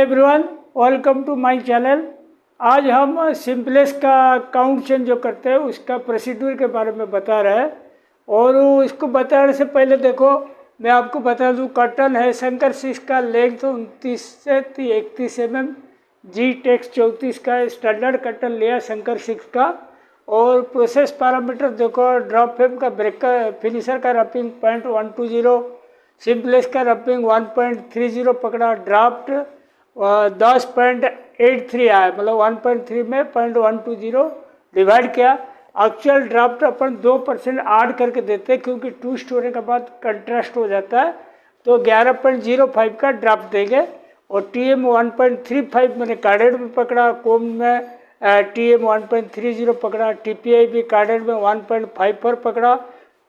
Everyone, welcome to my channel. आज हम simplex का काउंट चेंज जो करते हैं उसका प्रोसीड्यूर के बारे में बता रहे हैं। और इसको बताने से पहले देखो, मैं आपको बता दूं, कर्टन है शंकर 6 का, लेंथ 29 से 31 mm, जी टेक्स 34 का स्टैंडर्ड कर्टन लिया शंकर 6 का। और प्रोसेस पैरामीटर देखो, ड्रॉप फ्रेम का ब्रेकर फिनिशर का रपिंग 0.120, सिंपलेक्स का रपिंग 1.30 पकड़ा, ड्राफ्ट 10.83 आया, मतलब 1.3 में 0.120 डिवाइड किया। एक्चुअल ड्राफ्ट अपन 2% ऐड करके देते हैं क्योंकि ट्विस्ट होने के बाद कंट्रास्ट हो जाता है, तो 11.05 का ड्राफ्ट देंगे। और TM 1.35 मैंने कार्डेड में पकड़ा, कोम में TM 1.30 पकड़ा, TPI भी कार्डेड में 1.54 पकड़ा,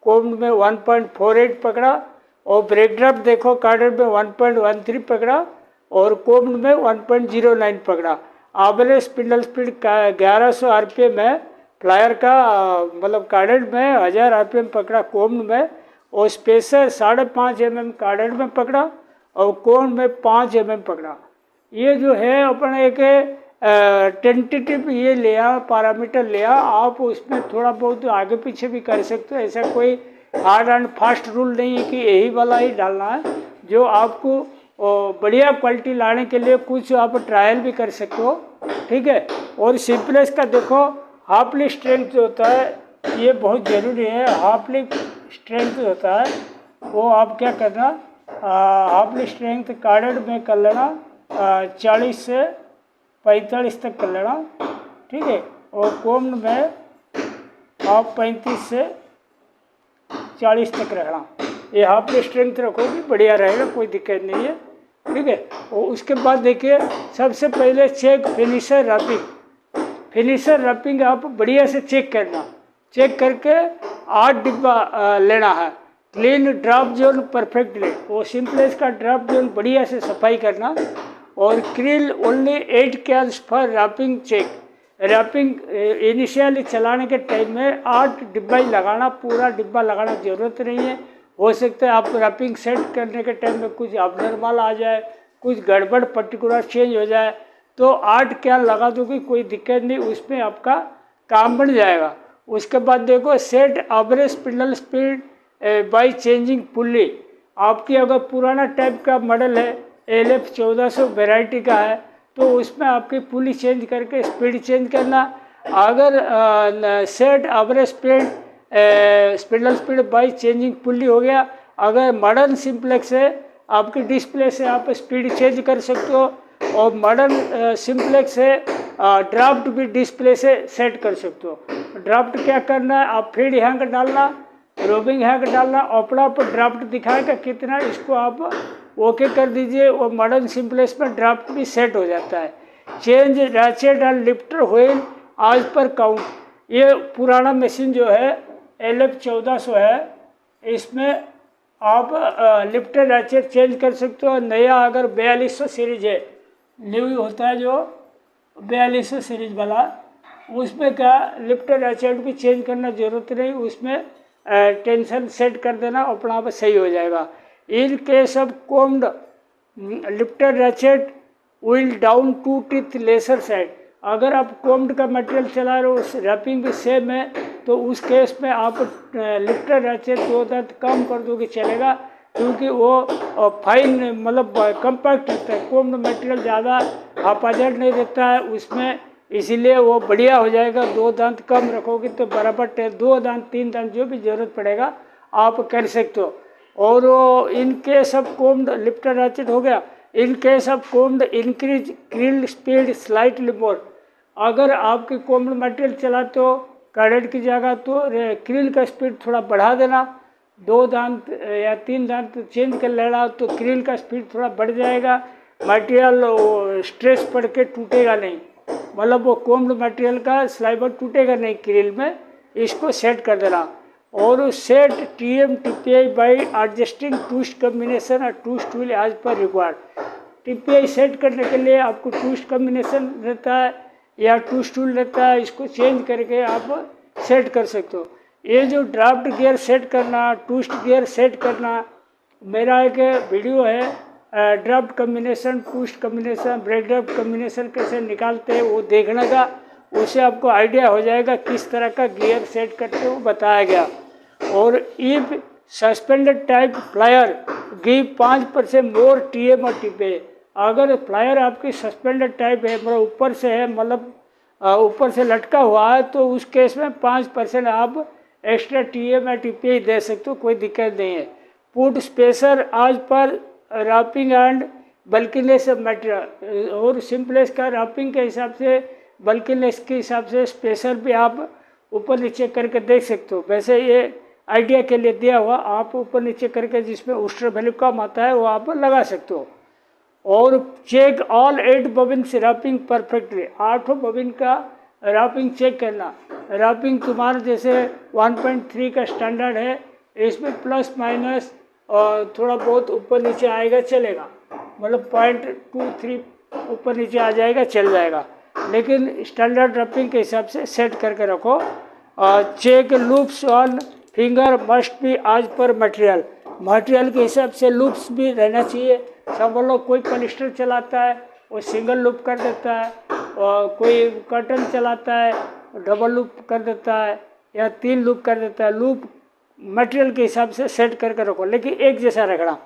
कोम में 1.48 पकड़ा। और ब्रेक ड्राफ्ट देखो, कार्डेड में 1.13 पकड़ा और कोम्ड में 1.09 पकड़ा। एवरेज स्पिंडल स्पीड 1100 RPM है, फ्लायर का मतलब कार्डेड में 1000 RPM पकड़ा कोम्ड में। और स्पेसर 5.5 mm कार्डेड में पकड़ा और कोम्ड में 5 mm पकड़ा। ये जो है अपन एक टेंटेटिव ये लिया, पैरामीटर लिया। आप उसमें थोड़ा बहुत आगे पीछे भी कर सकते हो, ऐसा कोई हार्ड एंड फास्ट रूल नहीं है कि यही वाला ही डालना है। जो आपको बढ़िया क्वालिटी लाने के लिए कुछ आप ट्रायल भी कर सकते हो, ठीक है। और सिंपलेक्स का देखो, हाफली स्ट्रेंथ जो होता है ये बहुत ज़रूरी है। हाफली स्ट्रेंथ जो होता है वो आप क्या करना, हाफली स्ट्रेंथ कार्डेड में कर लेना 40 से 45 तक कर लेना, ठीक है। और कोम्ड में आप 35 से 40 तक रखना। ये हाफली स्ट्रेंथ रखोगे बढ़िया रहेगा, कोई दिक्कत नहीं है, ठीक है। और उसके बाद देखिए, सबसे पहले चेक फिनिशर रपिंग। फिनिशर रपिंग आप बढ़िया से चेक करना, चेक करके 8 डिब्बा लेना है। क्लीन ड्राफ्ट जोन परफेक्टली, वो सिंपलेक्स का ड्राफ्ट जोन बढ़िया से सफाई करना। और क्रिल ओनली 8 कैल्स for wrapping check. Wrapping initially चलाने के टाइम में 8 डिब्बा ही लगाना, पूरा डिब्बा लगाना जरूरत नहीं है। हो सकता है आप रैपिंग सेट करने के टाइम में कुछ अबनॉर्मल आ जाए, कुछ गड़बड़ पर्टिकुलर चेंज हो जाए, तो 8 कैल लगा दोगे, कोई दिक्कत नहीं, उसमें आपका काम बन जाएगा। उसके बाद देखो, set average spindle speed by changing pulley. आपकी अगर पुराना टाइप का मॉडल है, LF 1400 वेराइटी का है, तो उसमें आपकी पुली चेंज करके स्पीड चेंज करना। अगर set average speed spindle speed by changing pulley हो गया। अगर मॉडर्न सिंपलेक्स है, आपकी डिस्प्ले से आप स्पीड चेंज कर सकते हो। और मॉडर्न सिंपलेक्स है, ड्राफ्ट भी डिस्प्ले से सेट कर सकते हो। ड्राफ्ट क्या करना है, आप फीड हैंग डालना, रोबिंग हैंग डालना, अपना पर ड्राफ्ट दिखाएगा कितना, इसको आप ओके कर दीजिए। और मॉडर्न सिंपलेक्स में ड्राफ्ट भी सेट हो जाता है। Change ratchet and lifter wheel आज पर काउंट। ये पुराना मशीन जो है LF 1400 है, इसमें आप लिफ्टर रैचेट चेंज कर सकते हो। नया अगर 4200 सीरीज है, न्यू होता है जो 4200 सीरीज वाला, उसमें क्या लिफ्टर रैचेट भी चेंज करना जरूरत नहीं, उसमें टेंशन सेट कर देना, अपना आप सही हो जाएगा। In case of combed lifter ratchet will down 2 teeth laser side. अगर आप कोम्ड का मटेरियल चला रहे हो, रैपिंग भी सेम है, तो उस केस में आप लिफ्टर रैचेट 2 दांत कम कर दोगे चलेगा, क्योंकि वो फाइन मतलब कम्पैक्ट रहता है। कोम्ड मटेरियल ज़्यादा हापाजार्ड नहीं रहता है उसमें, इसीलिए वो बढ़िया हो जाएगा। 2 दांत कम रखोगे तो बराबर 2 दांत 3 दांत जो भी ज़रूरत पड़ेगा आप कर सकते हो। और in case of combed lifter ratchet हो गया। In case of combed increase krill speed slightly more. अगर आपकी कोम्ड मटेरियल चलाते हो कार्डेड की जगह, तो क्रिल का स्पीड थोड़ा बढ़ा देना। 2 दांत या 3 दांत चेंज कर लेना, तो क्रिल का स्पीड थोड़ा बढ़ जाएगा। मटेरियल स्ट्रेस पड़ के टूटेगा नहीं, मतलब वो कोम्ड मटेरियल का स्लाइबर टूटेगा नहीं क्रिल में, इसको सेट कर देना। और set TM TPI by adjusting twist combination और ट्विस्ट व्हील एज पर रिक्वायर्ड। TPI सेट करने के लिए आपको ट्विस्ट कम्बिनेशन रहता है या ट्विस्ट व्हील रहता है, इसको चेंज करके आप सेट कर सकते हो। ये जो ड्राफ्ट गियर सेट करना, ट्विस्ट गियर सेट करना, मेरा एक वीडियो है draft combination, push combination, break draft combination कैसे निकालते हैं वो देखने का, उससे आपको आइडिया हो जाएगा किस तरह का गियर सेट करते हैं, वो बताया गया। और if suspended type flyer give 5% more TM और टिपे, अगर फ्लायर आपकी सस्पेंडेड टाइप है, मतलब ऊपर से है, मतलब ऊपर से लटका हुआ है, तो उस केस में 5% आप एक्स्ट्रा TM या टिपे ही दे सकते हो, कोई दिक्कत नहीं है। पुट स्पेसर आज पर rapping and bulkiness of material, और सिंपलेस का रैपिंग के हिसाब से, बल्कीनेस के हिसाब से स्पेसर भी आप ऊपर नीचे करके देख सकते हो। वैसे ये आइडिया के लिए दिया हुआ, आप ऊपर नीचे करके जिसमें उस्टर वैल्यू कम आता है वो आप लगा सकते हो। और चेक ऑल 8 बबिन्स रैपिंग परफेक्टली, 8 बबिन का रैपिंग चेक करना। रैपिंग तुम्हारा जैसे 1.3 का स्टैंडर्ड है, इसमें प्लस माइनस और थोड़ा बहुत ऊपर नीचे आएगा चलेगा, मतलब 0.23 ऊपर नीचे आ जाएगा चल जाएगा, लेकिन स्टैंडर्ड रैपिंग के हिसाब से सेट करके रखो। Check loops on finger must be आज पर मटेरियल, मटेरियल के हिसाब से लूप्स भी रहना चाहिए। सब लोग कोई पॉलिस्टर चलाता है वो सिंगल लूप कर देता है, और कोई कर्टन चलाता है डबल लूप कर देता है या 3 लूप कर देता है। लूप मटेरियल के हिसाब से सेट करके रखो, लेकिन एक जैसा रखना।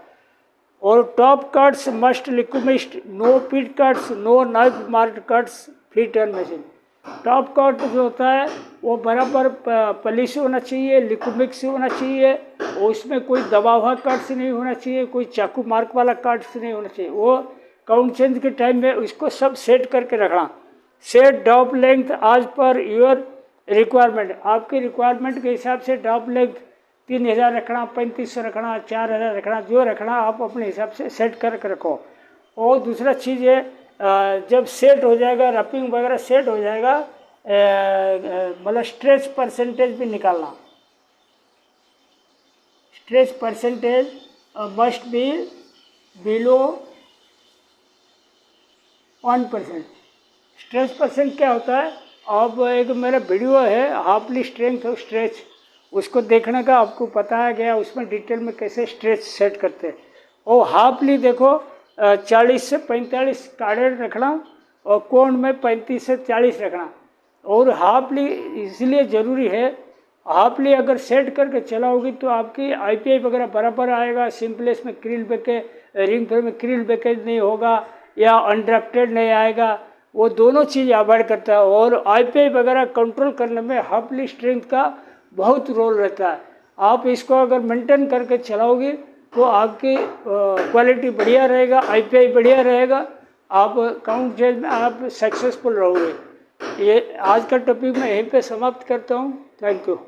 और टॉप कट्स मस्ट लिक्विमिस्ट, no pit cuts, no knife mark cuts, fit and machine. Top cut जो होता है वो बराबर पॉलिश होना चाहिए, लिक्विमिक्स होना चाहिए, और उसमें कोई दबा हुआ कट्स नहीं होना चाहिए, कोई चाकू मार्क वाला कट्स नहीं होना चाहिए। वो काउंट चेंज के टाइम में उसको सब सेट करके रखना। सेट डॉप लेंथ आज पर योर रिक्वायरमेंट, आपकी रिक्वायरमेंट के हिसाब से डॉप लेंथ 3000 रखना, 3500 रखना, 4000 रखना, जो रखना आप अपने हिसाब से सेट करके रखो। और दूसरा चीज़ है, जब सेट हो जाएगा रैपिंग वगैरह सेट हो जाएगा, मतलब स्ट्रेच परसेंटेज भी निकालना। Stretch percentage must be below 1%। Stretch percent क्या होता है, अब एक मेरा वीडियो है हाफली स्ट्रेंथ ऑफ स्ट्रेच, उसको देखने का आपको बताया गया, उसमें डिटेल में कैसे स्ट्रेच सेट करते हैं। और हाफली देखो 40 से 45 कार्डेड रखना, और कोण में 35 से 40 रखना। और हाफली इसलिए ज़रूरी है, हाफली अगर सेट करके चलाओगी तो आपकी IPI वगैरह बराबर आएगा। सिंपलेस में क्रिल बैकेज, रिंग फेयर में क्रिल बैकेज नहीं होगा, या अनड्राफ्टेड नहीं आएगा, वो दोनों चीज़ अवॉइड करता है। और IPI वगैरह कंट्रोल करने में हाफली स्ट्रेंथ का बहुत रोल रहता है। आप इसको अगर मेंटेन करके चलाओगे तो आपकी क्वालिटी बढ़िया रहेगा, IPI बढ़िया रहेगा, आप काउंट चेंज में आप सक्सेसफुल रहोगे। ये आज का टॉपिक मैं यहीं पे समाप्त करता हूँ। Thank you.